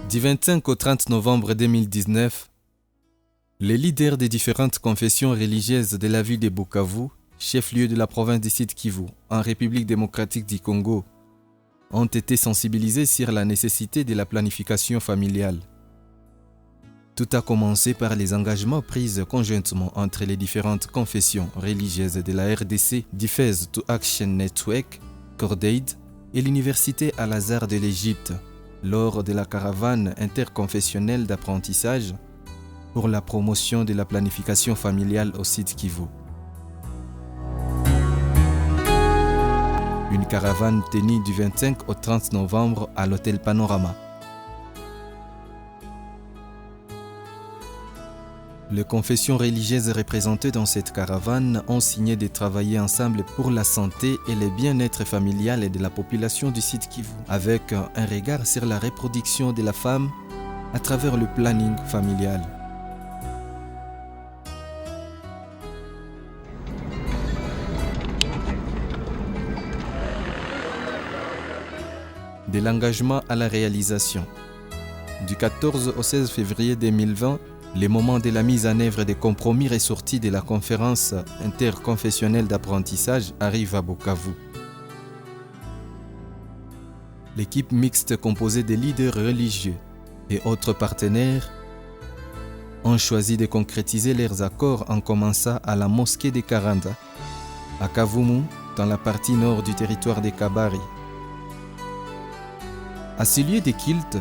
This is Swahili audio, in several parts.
Du 25 au 30 novembre 2019, les leaders des différentes confessions religieuses de la ville de Bukavu, chef-lieu de la province du Sud Kivu, en République démocratique du Congo, ont été sensibilisés sur la nécessité de la planification familiale. Tout a commencé par les engagements pris conjointement entre les différentes confessions religieuses de la RDC, Defense to Action Network, Cordaid et l'Université Al-Azhar de l'Égypte, lors de la caravane interconfessionnelle d'apprentissage pour la promotion de la planification familiale au Sud Kivu. Une caravane tenue du 25 au 30 novembre à l'hôtel Panorama. Les confessions religieuses représentées dans cette caravane ont signé de travailler ensemble pour la santé et le bien-être familial de la population du Sud Kivu, avec un regard sur la reproduction de la femme à travers le planning familial. De l'engagement à la réalisation. Du 14 au 16 février 2020, les moments de la mise en œuvre des compromis ressortis de la conférence interconfessionnelle d'apprentissage arrivent à Bukavu. L'équipe mixte composée de leaders religieux et autres partenaires ont choisi de concrétiser leurs accords en commençant à la mosquée de Karanda, à Kavumu, dans la partie nord du territoire de Kabari. À ce lieu de culte,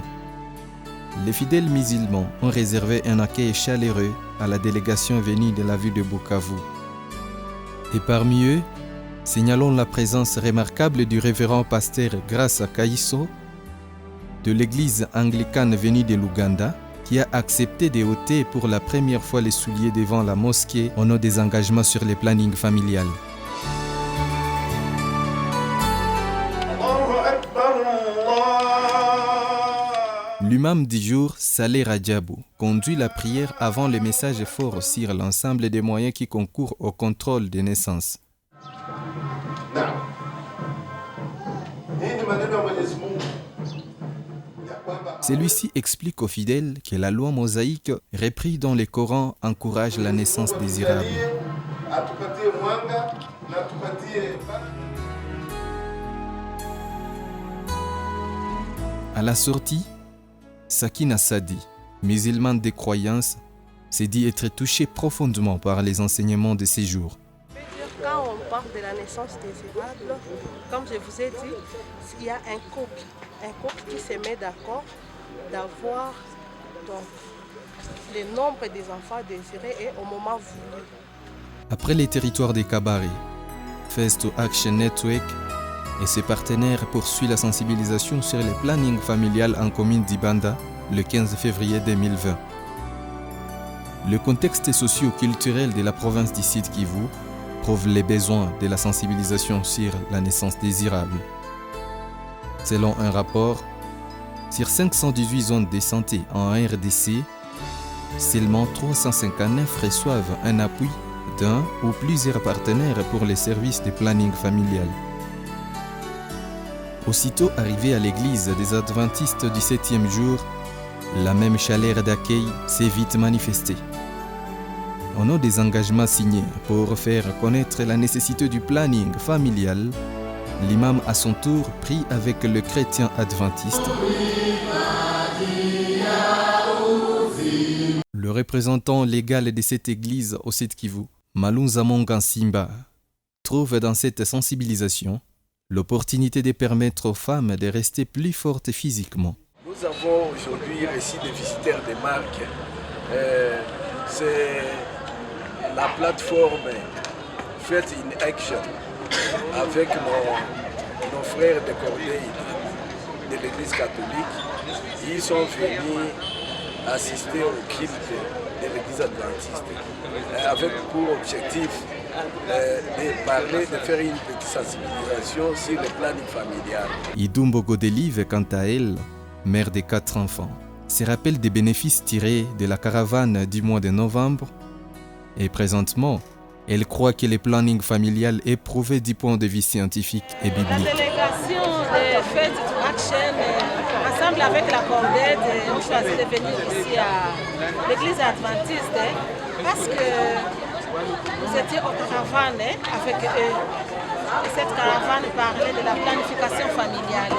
les fidèles musulmans ont réservé un accueil chaleureux à la délégation venue de la ville de Bukavu. Et parmi eux, signalons la présence remarquable du révérend pasteur Graça Kaiso de l'église anglicane venue de l'Ouganda, qui a accepté de ôter pour la première fois les souliers devant la mosquée au nom des engagements sur le planning familial. L'imam du jour, Saleh Radjabou, conduit la prière avant le message fort sur l'ensemble des moyens qui concourent au contrôle des naissances. Celui-ci explique aux fidèles que la loi mosaïque, reprise dans le Coran, encourage la naissance désirable. À la sortie, Sakina Sadi, musulmane de croyance, s'est dit être touchée profondément par les enseignements de ces jours. Quand on parle de la naissance désirable, comme je vous ai dit, il y a un couple qui se met d'accord d'avoir donc, le nombre des enfants désirés et au moment voulu. Après les territoires des Kabari, Defense to Action Network et ses partenaires poursuivent la sensibilisation sur le planning familial en commune d'Ibanda le 15 février 2020. Le contexte socio-culturel de la province du Sud Kivu prouve les besoins de la sensibilisation sur la naissance désirable. Selon un rapport, sur 518 zones de santé en RDC, seulement 359 reçoivent un appui d'un ou plusieurs partenaires pour les services de planning familial. Aussitôt arrivé à l'église des Adventistes du 7e jour, la même chaleur d'accueil s'est vite manifestée. Au nom des engagements signés pour faire connaître la nécessité du planning familial, l'imam à son tour prie avec le chrétien adventiste. Le représentant légal de cette église au Sud Kivu, Malunza Monga Simba, trouve dans cette sensibilisation l'opportunité de permettre aux femmes de rester plus fortes physiquement. Nous avons aujourd'hui reçu des visiteurs de marque. C'est la plateforme Faith in Action avec nos frères de Cordaid de l'Église catholique. Ils sont venus assister au culte de l'Église adventiste avec pour objectif de parler, de faire une petite sensibilisation sur le planning familial. Idumbo Godelive, quant à elle, mère de 4 enfants, se rappelle des bénéfices tirés de la caravane du mois de novembre et présentement, Elle croit que le planning familial est prouvé du point de vue scientifique et La biblique. délégation de Faith to Action, ensemble avec la Cordette, ont choisi de venir ici à l'église adventiste parce que nous étions en caravane avec eux. Et cette caravane parlait de la planification familiale.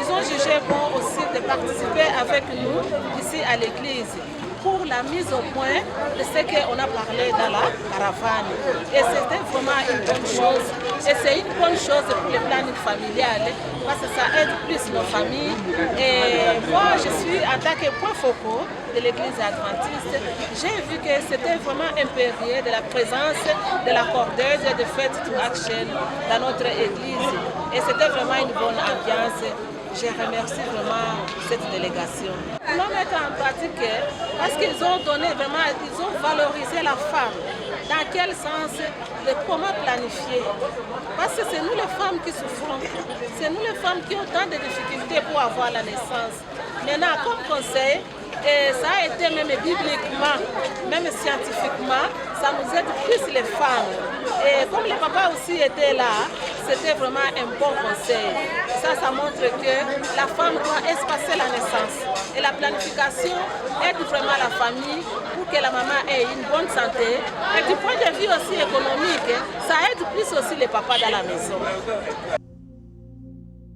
Ils ont jugé bon aussi de participer avec nous ici à l'église pour la mise au point de ce qu'on a parlé dans la caravane. Et c'était vraiment une bonne chose. Et c'est une bonne chose pour le planning familial parce que ça aide plus nos familles. Et moi, je suis en tant que point focaux de l'église adventiste. J'ai vu que c'était vraiment impérieux de la présence de la cordeuse de Faith to Action dans notre église. Et c'était vraiment une bonne ambiance. Je remercie vraiment cette délégation. L'homme est en pratique parce qu'ils ont donné vraiment, ils ont valorisé la femme. Dans quel sens, de comment planifier. Parce que c'est nous les femmes qui souffrons. C'est nous les femmes qui ont tant de difficultés pour avoir la naissance. Maintenant, comme conseil, et ça a été même bibliquement, même scientifiquement, ça nous aide plus les femmes. Et comme les papas aussi étaient là, c'était vraiment un bon conseil. Ça montre que la femme doit espacer la naissance. Et la planification aide vraiment la famille pour que la maman ait une bonne santé. Et du point de vue aussi économique, ça aide plus aussi les papas dans la maison.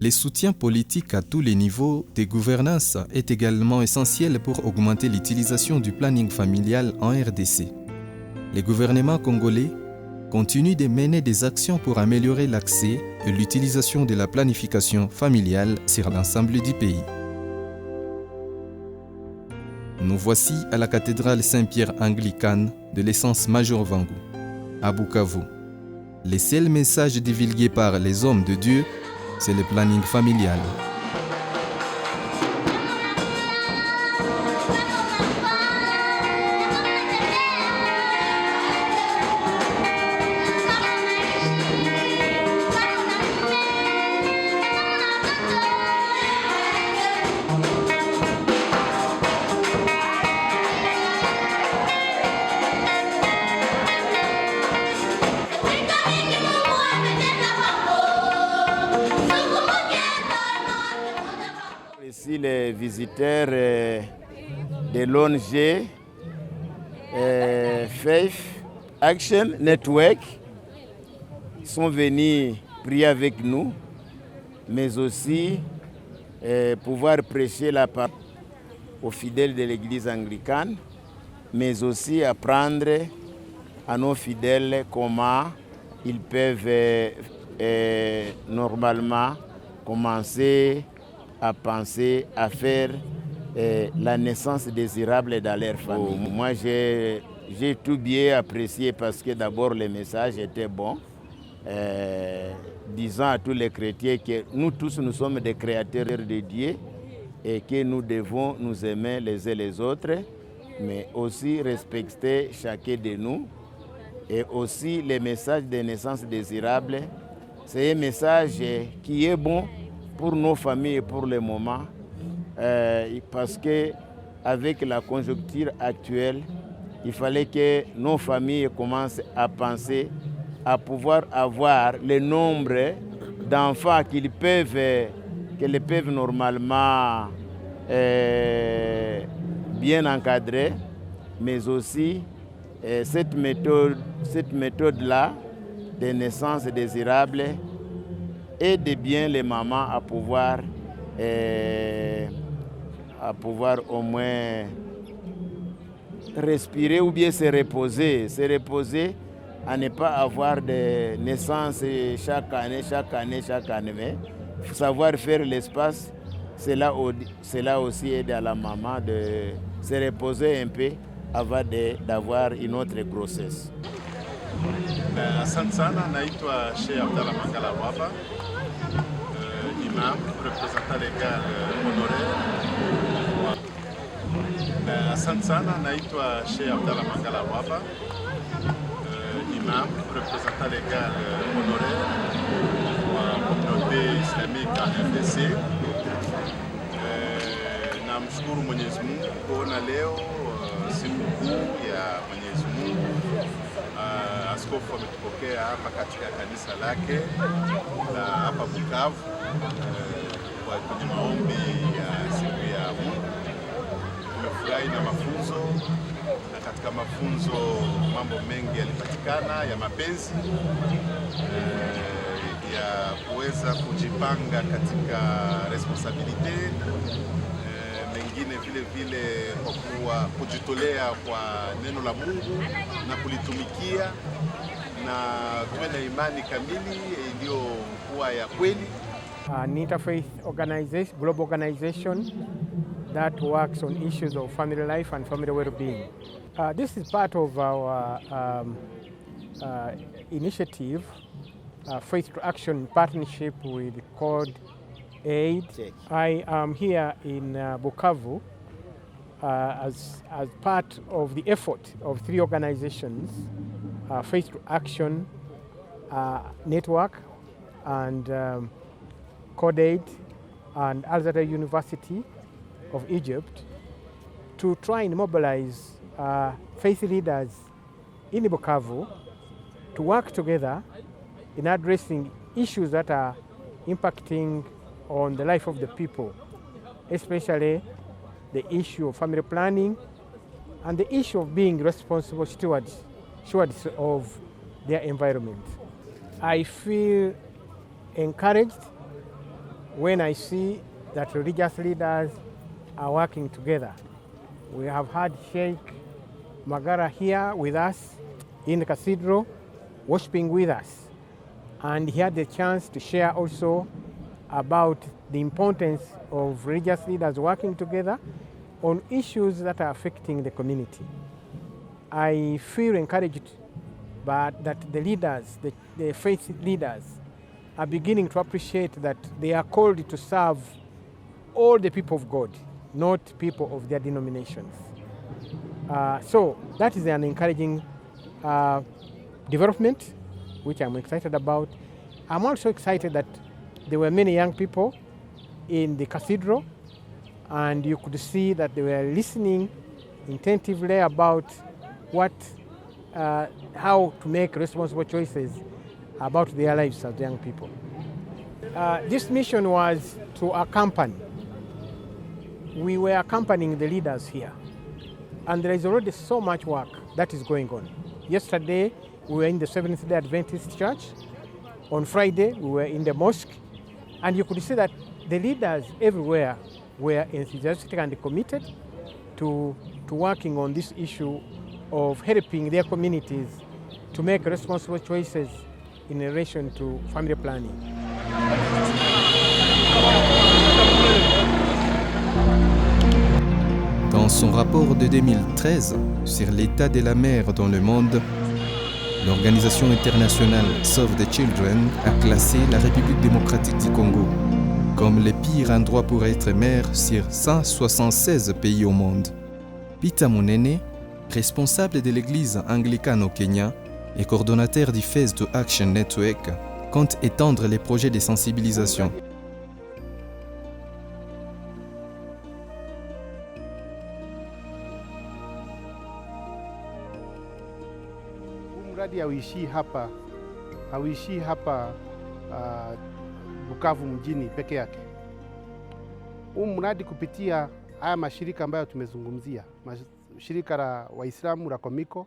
Le soutien politique à tous les niveaux de gouvernance est également essentiel pour augmenter l'utilisation du planning familial en RDC. Le gouvernement congolais continue de mener des actions pour améliorer l'accès et l'utilisation de la planification familiale sur l'ensemble du pays. Nous voici à la cathédrale Saint-Pierre anglicane de l'essence Major Vangu, à Bukavu. Le seul message divulgué par les hommes de Dieu, c'est le planning familial. Ici, les visiteurs de l'ONG Faith Action Network sont venus prier avec nous, mais aussi pouvoir prêcher la parole aux fidèles de l'Église anglicane, mais aussi apprendre à nos fidèles comment ils peuvent normalement commencer à penser à faire la naissance désirable dans leur famille. Moi, j'ai tout bien apprécié parce que d'abord le message était bon, disant à tous les chrétiens que nous tous nous sommes des créateurs de Dieu et que nous devons nous aimer les uns les autres, mais aussi respecter chacun de nous. Et aussi le message de naissance désirable, c'est un message qui est bon pour nos familles et pour le moment, parce qu'avec la conjoncture actuelle, il fallait que nos familles commencent à penser à pouvoir avoir le nombre d'enfants qu'elles peuvent normalement bien encadrer, mais aussi cette méthode-là de naissance désirable aide bien les mamans à pouvoir au moins respirer ou bien se reposer, à ne pas avoir de naissance chaque année, mais il faut savoir faire l'espace. Cela aussi aide à la maman de se reposer un peu avant d'avoir une autre grossesse. Asante sana, naitwa Sheikh Abdallah Mangala Waba, imam, représentant légal honoraire. Asante sana, naitwa Sheikh Abdallah Mangala Waba, imam, représentant légal honoraire wa communauté islamique en RDC. Namshukuru Mwenyezi Mungu kuona leo sikukuu ya Mwenyezi Mungu, askofu ametupokea hapa katika kanisa lake la hapa Bukavu kwa kwenye maombi ya siku ya Mungu. Tumefurahi na mafunzo, na katika mafunzo mambo mengi yalipatikana ya mapenzi, ya kuweza kujipanga katika responsabilite, mengine vile vile kwa kuwa kujitolea kwa neno la Mungu na kulitumikia, na tuwe na imani kamili iliyokuwa ya kweli. An interfaith organization, global organization that works on issues of family life and family well-being. This is part of our initiative, Faith to Action partnership with Code Aid. I am here in Bukavu as part of the effort of 3 organizations, Faith to Action Network and Code Aid and Al-Azhar University of Egypt, to try and mobilize faith leaders in Bukavu to work together in addressing issues that are impacting on the life of the people, especially the issue of family planning and the issue of being responsible stewards of their environment. I feel encouraged when I see that religious leaders are working together. We have had Sheikh Magara here with us in the cathedral, worshiping with us. And he had the chance to share also about the importance of religious leaders working together on issues that are affecting the community. I feel encouraged that the leaders, the faith leaders, are beginning to appreciate that they are called to serve all the people of God, not people of their denominations. So that is an encouraging development, which I'm excited about. I'm also excited that there were many young people in the cathedral, and you could see that they were listening intensively about how to make responsible choices about their lives as young people. This mission was to accompany. We were accompanying the leaders here, and there is already so much work that is going on. Yesterday, we were in the Seventh-day Adventist Church. On Friday, we were in the mosque, and you could see that the leaders everywhere were enthusiastic and committed to working on this issue of helping their communities to make responsible choices in relation to family planning. Dans son rapport de 2013 sur l'état de la mère dans le monde, l'Organisation internationale Save the Children a classé la République démocratique du Congo comme le pire endroit pour être mère sur 176 pays au monde. Peter Munene, responsable de l'église anglicane au Kenya et coordonnateur du Faith to Action Network, compte étendre les projets de sensibilisation. Mradi hauishii hapa Bukavu mjini peke yake. Huu mradi kupitia haya mashirika ambayo tumezungumzia, shirika la Waislamu la Komiko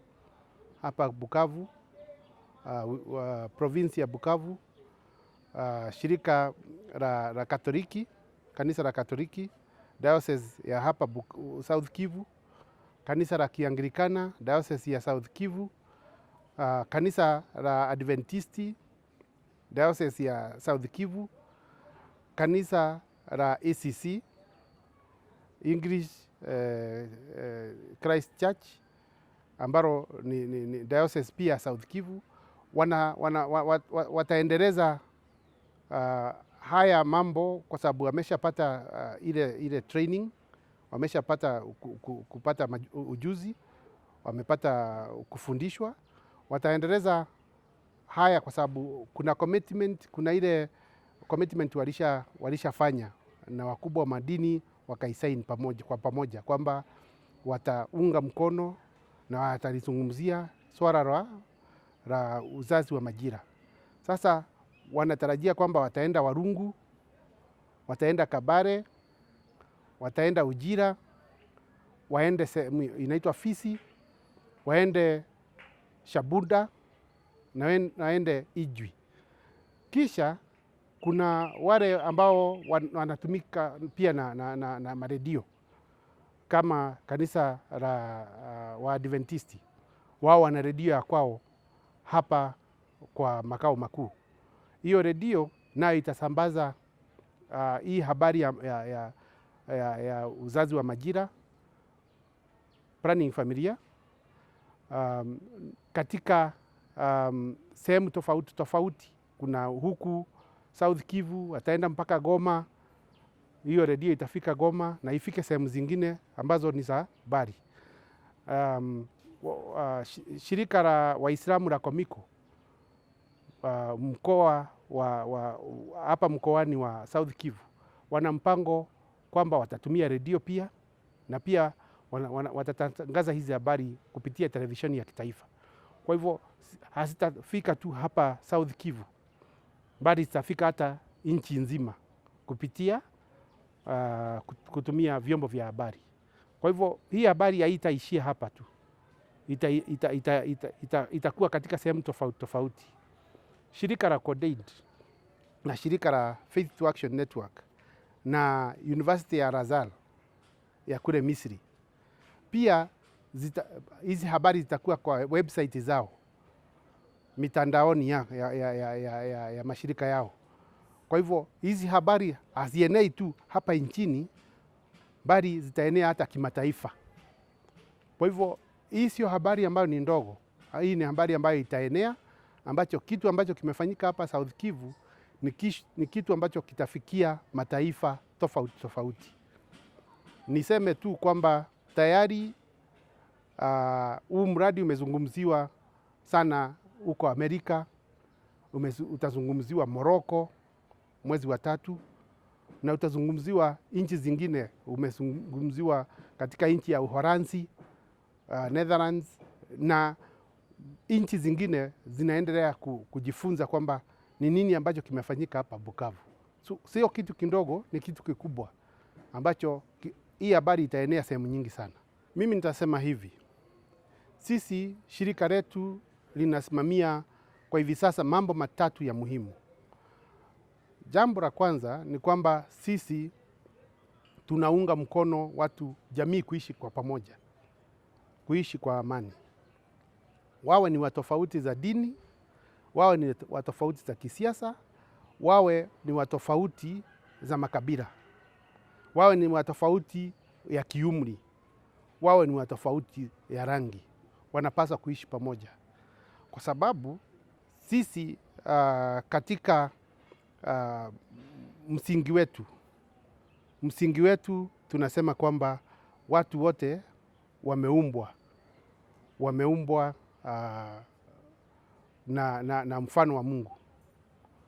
hapa Bukavu, provinsi ya Bukavu, shirika la Katoliki, kanisa la Katoliki, diocese ya hapa South Kivu, kanisa la Kianglikana, diocese ya South Kivu, kanisa la Adventisti, diocese ya South Kivu, kanisa la ACC, English Christ Church, ambalo ni diocese pia South Kivu, wataendeleza haya mambo kwa sababu wameshapata ile training, wameshapata kupata ujuzi, wamepata kufundishwa. Wataendeleza haya kwa sababu kuna commitment, kuna ile commitment walishafanya na wakubwa wa madini wakaisaini pamoja kwamba wataunga mkono na watalizungumzia swala la uzazi wa majira. Sasa wanatarajia kwamba wataenda Warungu, wataenda Kabare, wataenda Ujira, waende inaitwa Fisi, waende Shabunda na waende Ijwi. Kisha kuna wale ambao wanatumika pia na maredio kama kanisa la Waadventisti. Wao wana redio ya kwao hapa kwa makao makuu. Hiyo redio nayo itasambaza hii habari ya uzazi wa majira, planning familia, katika sehemu tofauti tofauti. Kuna huku South Kivu, wataenda mpaka Goma. Hiyo redio itafika Goma na ifike sehemu zingine ambazo ni za habari. Shirika la Waislamu la Komiko, mkoa hapa mkoani wa South Kivu, wana mpango kwamba watatumia redio pia, na pia watatangaza hizi habari kupitia televisheni ya kitaifa. Kwa hivyo hazitafika tu hapa South Kivu, bali zitafika hata nchi nzima kupitia kutumia vyombo vya habari. Kwa hivyo hii habari haitaishia hapa tu, itakuwa katika sehemu tofauti tofauti. Shirika la CODAID na shirika la Faith to Action Network na University ya Al-Azhar ya kule Misri pia hizi habari zitakuwa kwa website zao, mitandaoni ya mashirika yao. Kwa hivyo hizi habari hazienei tu hapa nchini, bali zitaenea hata kimataifa. Kwa hivyo hii sio habari ambayo ni ndogo, hii ni habari ambayo itaenea, kitu ambacho kimefanyika hapa South Kivu ni kitu ambacho kitafikia mataifa tofauti tofauti. Niseme tu kwamba tayari huu mradi umezungumziwa sana huko Amerika, utazungumziwa Morocco mwezi wa 3, na utazungumziwa nchi zingine. Umezungumziwa katika nchi ya Uholanzi, Netherlands, na nchi zingine zinaendelea kujifunza kwamba ni nini ambacho kimefanyika hapa Bukavu. Sio kitu kidogo, ni kitu kikubwa ambacho hii habari itaenea sehemu nyingi sana. Mimi nitasema hivi, sisi shirika letu linasimamia kwa hivi sasa mambo matatu ya muhimu. Jambo la kwanza ni kwamba sisi tunaunga mkono jamii kuishi kwa pamoja, kuishi kwa amani. Wawe ni watofauti za dini, wawe ni watofauti za kisiasa, wawe ni watofauti za makabila, wawe ni watofauti ya kiumri, wawe ni watofauti ya rangi, wanapaswa kuishi pamoja. Kwa sababu sisi katika msingi wetu tunasema kwamba watu wote wameumbwa na mfano wa Mungu.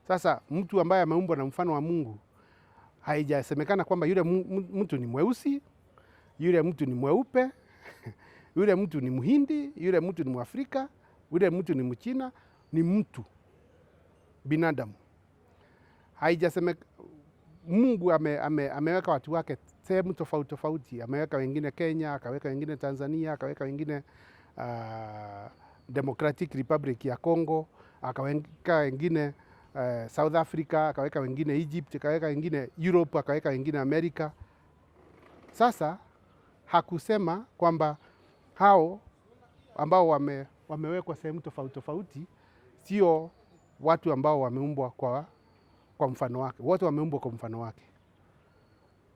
Sasa mtu ambaye ameumbwa na mfano wa Mungu, haijasemekana kwamba yule mtu ni mweusi, yule mtu ni mweupe, yule mtu ni Mhindi, yule mtu ni Mwafrika, yule mtu ni Mchina. Ni mtu, binadamu. Mungu ameweka watu wake sehemu tofauti tofauti. Ameweka wengine Kenya, akaweka wengine Tanzania, akaweka wengine Democratic Republic ya Congo, akaweka wengine South Africa, akaweka wengine Egypt, akaweka wengine Europe, akaweka wengine Amerika. Sasa hakusema kwamba hao ambao wamewekwa sehemu tofauti tofauti sio watu ambao wameumbwa kwa mfano wake. Wote wameumbwa kwa mfano wake.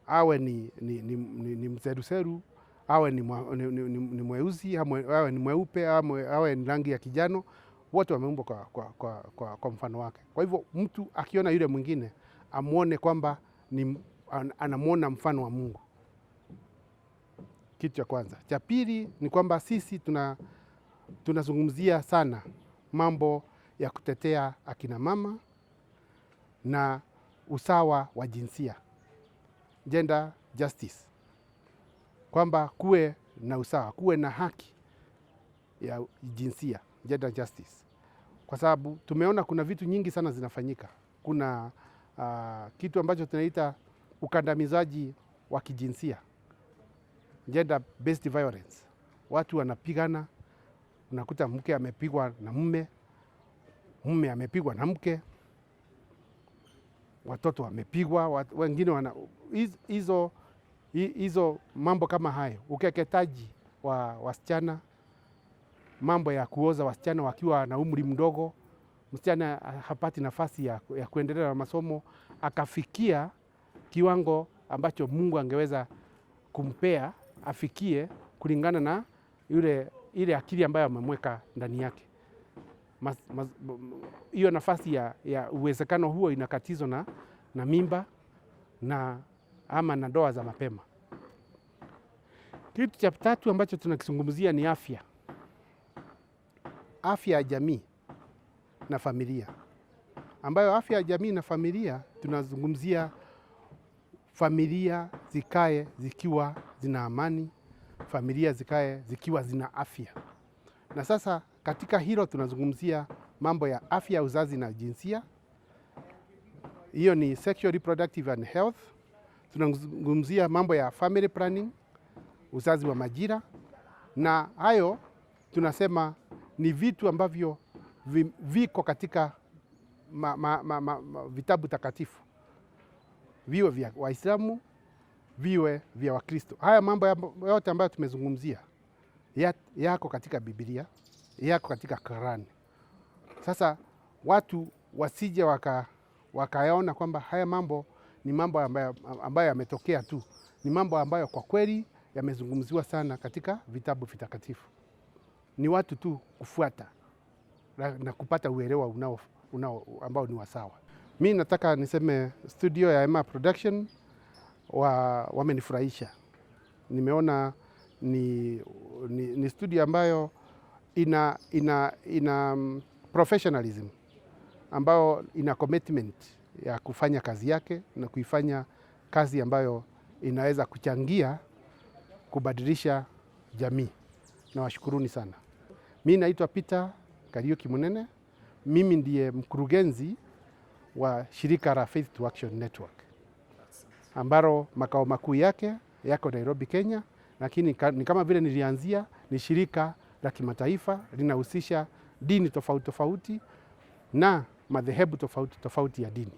Awe ni mseruseru, awe ni mweusi, awe ni mweupe, awe ni rangi ya kijano, wote wameumbwa kwa mfano wake. Kwa hivyo mtu akiona yule mwingine amuone kwamba anamuona mfano wa Mungu. Kitu cha kwanza. Cha pili ni kwamba sisi tunazungumzia sana mambo ya kutetea akina mama na usawa wa jinsia, gender justice, kwamba kuwe na usawa, kuwe na haki ya jinsia, gender justice. kwa sababu tumeona kuna vitu nyingi sana zinafanyika. Kuna kitu ambacho tunaita ukandamizaji wa kijinsia, gender based violence. Watu wanapigana, unakuta mke amepigwa na mume, mume amepigwa na mke, watoto wamepigwa, wengine hizo mambo kama hayo, ukeketaji wa wasichana, mambo ya kuoza wasichana wakiwa na umri mdogo, msichana hapati nafasi ya kuendelea na masomo, akafikia kiwango ambacho Mungu angeweza kumpea afikie kulingana na ile akili ambayo amemweka ndani yake. Hiyo nafasi ya uwezekano huo inakatizwa na mimba ama na ndoa za mapema. Kitu cha tatu ambacho tunakizungumzia ni afya. Afya ya jamii na familia, ambayo afya ya jamii na familia tunazungumzia familia zikae zikiwa zina amani, familia zikae zikiwa zina afya. Na sasa katika hilo tunazungumzia mambo ya afya ya uzazi na jinsia. Hiyo ni sexual reproductive and health. Tunazungumzia mambo ya family planning, uzazi wa majira, na hayo tunasema ni vitu ambavyo viko katika vitabu takatifu, viwe vya Waislamu, viwe vya Wakristo. Haya mambo yote ambayo tumezungumzia yako katika Biblia, yako katika Qur'an. Sasa watu wasije wakayaona kwamba haya mambo ni mambo ambayo yametokea tu. Ni mambo ambayo kwa kweli yamezungumziwa sana katika vitabu vitakatifu. Ni watu tu kufuata na kupata uelewa ambao ni wasawa. Mimi nataka niseme studio ya Ema Production wamenifurahisha. Nimeona ni studio ambayo ina professionalism, ambayo ina commitment ya kufanya kazi yake na kuifanya kazi ambayo inaweza kuchangia kubadilisha jamii. Na washukuruni sana. Mimi naitwa Peter Kariuki Munene. Mimi ndiye mkurugenzi wa shirika la Faith to Action Network, ambalo makao makuu yake yako Nairobi, Kenya, lakini ni kama vile nilianzia, ni shirika la kimataifa linahusisha dini tofauti tofauti na madhehebu tofauti tofauti ya dini.